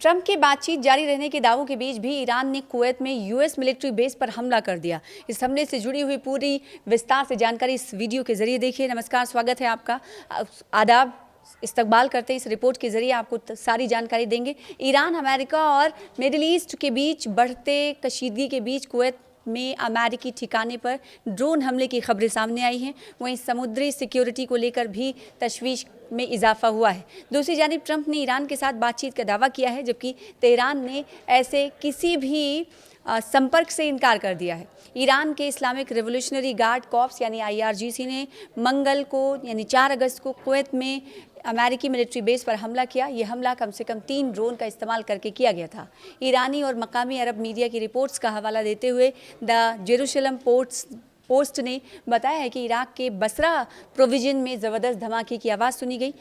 Trump की बातचीत जारी रहने के दावों के बीच भी ईरान ने कुवैत में यूएस मिलिट्री बेस पर हमला कर दिया। इस हमले से जुड़ी हुई पूरी विस्तार से जानकारी इस वीडियो के जरिए देखिए। नमस्कार, स्वागत है आपका। आदाब, इस्तकबाल करते हैं। इस रिपोर्ट के जरिए आपको सारी जानकारी देंगे। ईरान, अमेरिका और मिडिल ईस्ट के बीच बढ़ते कशीदगी के बीच कुवैत में अमेरिकी ठिकाने पर ड्रोन हमले की खबरें सामने आई हैं। वहीं समुद्री सिक्योरिटी को लेकर भी तशवीश में इजाफा हुआ है। दूसरी जानिब ट्रंप ने ईरान के साथ बातचीत का दावा किया है, जबकि तेहरान ने ऐसे किसी भी संपर्क से इनकार कर दिया है। ईरान के इस्लामिक रिवोल्यूशनरी गार्ड कॉर्प्स यानी IRGC ने मंगल को यानी 4 अगस्त को कुवैत में अमेरिकी मिलिट्री बेस पर हमला किया। यह हमला कम से कम 3 ड्रोन का इस्तेमाल करके किया गया था। ईरानी और मकामी अरब मीडिया की रिपोर्ट्स का हवाला देते हुए द जेरूशलम पोस्ट ने बताया है कि इराक के बसरा प्रोविजन में ज़बरदस्त धमाके की आवाज़ सुनी गई।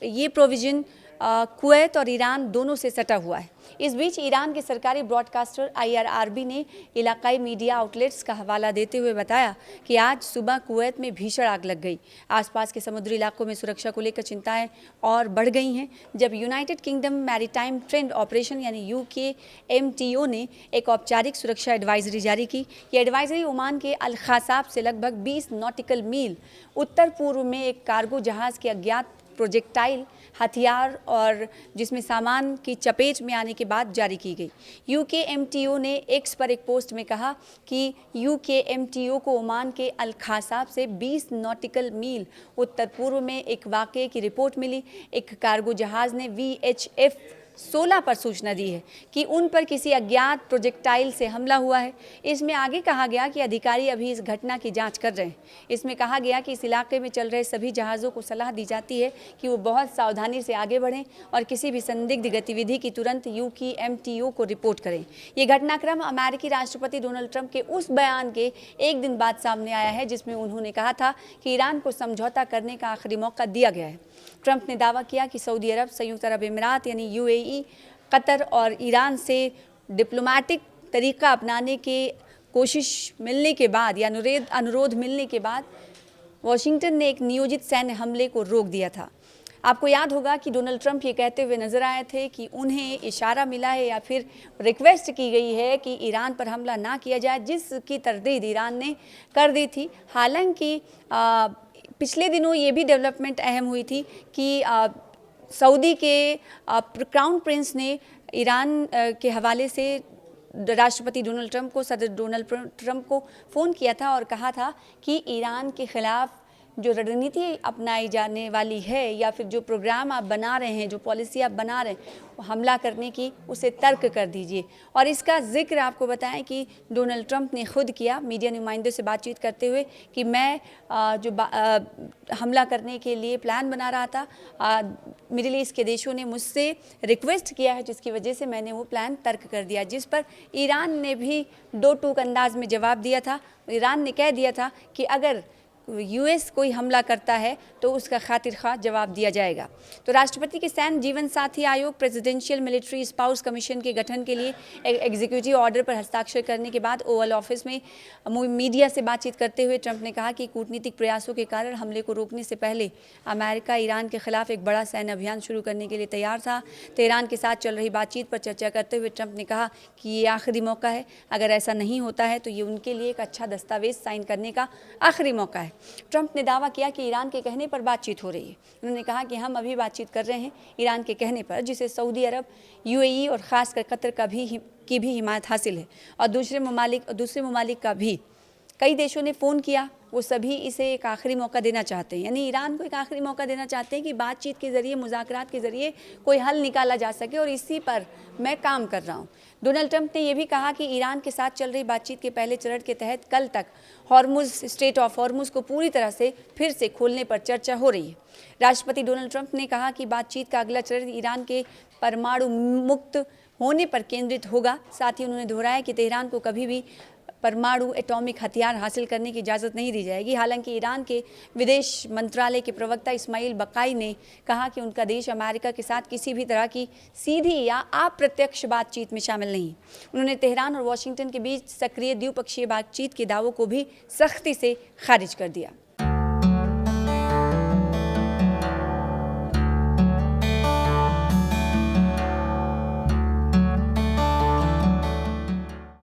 ये प्रोविजन कुवैत और ईरान दोनों से सटा हुआ है। इस बीच ईरान के सरकारी ब्रॉडकास्टर IRIB ने इलाकाई मीडिया आउटलेट्स का हवाला देते हुए बताया कि आज सुबह कुवैत में भीषण आग लग गई। आसपास के समुद्री इलाकों में सुरक्षा को लेकर चिंताएं और बढ़ गई हैं, जब United kingdom maritime trend operation यानी UKMTO ने एक औपचारिक सुरक्षा एडवाइजरी जारी की। यह एडवाइजरी ओमान के अल ख़ासाब से लगभग 20 नॉटिकल मील उत्तर पूर्व में एक कार्गो जहाज़ के अज्ञात प्रोजेक्टाइल हथियार और जिसमें सामान की चपेट में आने के बाद जारी की गई। UKMTO ने एक्स पर एक पोस्ट में कहा कि UKMTO को ओमान के अल ख़ासाब से 20 नॉटिकल मील उत्तर पूर्व में एक वाक़ये की रिपोर्ट मिली। एक कार्गो जहाज़ ने VHF 16 पर सूचना दी है कि उन पर किसी अज्ञात प्रोजेक्टाइल से हमला हुआ है। इसमें आगे कहा गया कि अधिकारी अभी इस घटना की जांच कर रहे हैं। इसमें कहा गया कि इस इलाके में चल रहे सभी जहाज़ों को सलाह दी जाती है कि वो बहुत सावधानी से आगे बढ़ें और किसी भी संदिग्ध गतिविधि की तुरंत UKMTO को रिपोर्ट करें। ये घटनाक्रम अमेरिकी राष्ट्रपति डोनाल्ड ट्रंप के उस बयान के एक दिन बाद सामने आया है जिसमें उन्होंने कहा था कि ईरान को समझौता करने का आखिरी मौका दिया गया है। ट्रंप ने दावा किया कि सऊदी अरब, संयुक्त अरब अमीरात यानी UAE, कतर और ईरान से डिप्लोमेटिक तरीका अपनाने के कोशिश मिलने के बाद या अनुरोध मिलने के बाद वाशिंगटन ने एक नियोजित सैन्य हमले को रोक दिया था। आपको याद होगा कि डोनाल्ड ट्रंप ये कहते हुए नजर आए थे कि उन्हें इशारा मिला है या फिर रिक्वेस्ट की गई है कि ईरान पर हमला ना किया जाए, जिसकी तरदीद ईरान ने कर दी थी। हालांकि पिछले दिनों ये भी डेवलपमेंट अहम हुई थी कि सऊदी के क्राउन प्रिंस ने ईरान के हवाले से राष्ट्रपति डोनाल्ड ट्रंप को, सदर डोनाल्ड ट्रंप को फ़ोन किया था और कहा था कि ईरान के ख़िलाफ़ जो रणनीति अपनाई जाने वाली है या फिर जो प्रोग्राम आप बना रहे हैं, जो पॉलिसी आप बना रहे हैं, वो हमला करने की, उसे तर्क कर दीजिए। और इसका जिक्र आपको बताएं कि डोनाल्ड ट्रंप ने खुद किया मीडिया नुमाइंदों से बातचीत करते हुए कि मैं हमला करने के लिए प्लान बना रहा था। मिडिल ईस्ट के देशों ने मुझसे रिक्वेस्ट किया है, जिसकी वजह से मैंने वो प्लान तर्क कर दिया, जिस पर ईरान ने भी दो टूक अंदाज में जवाब दिया था। ईरान ने कह दिया था कि अगर US कोई हमला करता है तो उसका खातिर ख्वाह जवाब दिया जाएगा। तो राष्ट्रपति के सैन्य जीवन साथी आयोग प्रेसिडेंशियल मिलिट्री स्पाउस कमीशन के गठन के लिए एग्जीक्यूटिव ऑर्डर पर हस्ताक्षर करने के बाद ओवल ऑफिस में मीडिया से बातचीत करते हुए ट्रंप ने कहा कि कूटनीतिक प्रयासों के कारण हमले को रोकने से पहले अमेरिका ईरान के खिलाफ एक बड़ा सैन्य अभियान शुरू करने के लिए तैयार था। तेहरान के साथ चल रही बातचीत पर चर्चा करते हुए ट्रंप ने कहा कि ये आखिरी मौका है। अगर ऐसा नहीं होता है तो ये उनके लिए एक अच्छा दस्तावेज साइन करने का आखिरी मौका है। ट्रंप ने दावा किया कि ईरान के कहने पर बातचीत हो रही है। उन्होंने कहा कि हम अभी बातचीत कर रहे हैं ईरान के कहने पर, जिसे सऊदी अरब, UAE और ख़ासकर कतर की भी हिमायत हासिल है और दूसरे ममालिक का भी। कई देशों ने फ़ोन किया, वो सभी इसे एक आखिरी मौका देना चाहते हैं, यानी ईरान को एक आखिरी मौका देना चाहते हैं कि बातचीत के ज़रिए, मुज़ाकरात के ज़रिए कोई हल निकाला जा सके, और इसी पर मैं काम कर रहा हूँ। डोनाल्ड ट्रंप ने यह भी कहा कि ईरान के साथ चल रही बातचीत के पहले चरण के तहत कल तक स्ट्रेट ऑफ हॉर्मुज़ को पूरी तरह से फिर से खोलने पर चर्चा हो रही है। राष्ट्रपति डोनाल्ड ट्रंप ने कहा कि बातचीत का अगला चरण ईरान के परमाणु मुक्त होने पर केंद्रित होगा। साथ ही उन्होंने दोहराया कि तेहरान को कभी भी परमाणु एटॉमिक हथियार हासिल करने की इजाज़त नहीं दी जाएगी। हालांकि ईरान के विदेश मंत्रालय के प्रवक्ता इस्माइल बकाई ने कहा कि उनका देश अमेरिका के साथ किसी भी तरह की सीधी या अप्रत्यक्ष बातचीत में शामिल नहीं। उन्होंने तेहरान और वाशिंगटन के बीच सक्रिय द्विपक्षीय बातचीत के दावों को भी सख्ती से खारिज कर दिया।